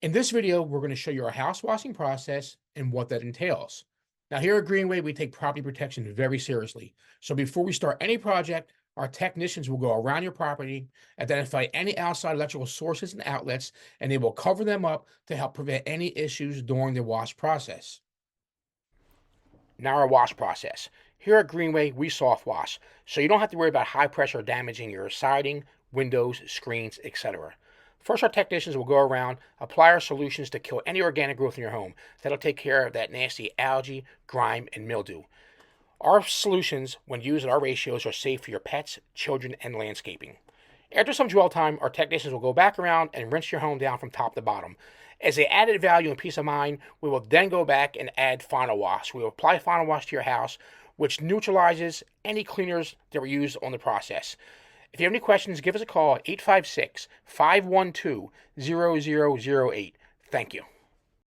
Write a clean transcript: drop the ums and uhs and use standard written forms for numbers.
In this video, we're going to show you our house washing process and what that entails. Now, here at Greenway, we take property protection very seriously. So before we start any project, our technicians will go around your property, identify any outside electrical sources and outlets, and they will cover them up to help prevent any issues during the wash process. Now, our wash process. Here at Greenway, we soft wash, so you don't have to worry about high pressure damaging your siding, windows, screens, etc. First, our technicians will go around, apply our solutions to kill any organic growth in your home. That'll take care of that nasty algae, grime, and mildew. Our solutions, when used at our ratios, are safe for your pets, children, and landscaping. After some dwell time, our technicians will go back around and rinse your home down from top to bottom. As a added value and peace of mind, we will then go back and add final wash. We will apply final wash to your house, which neutralizes any cleaners that were used on the process. If you have any questions, give us a call at 856-512-0008. Thank you.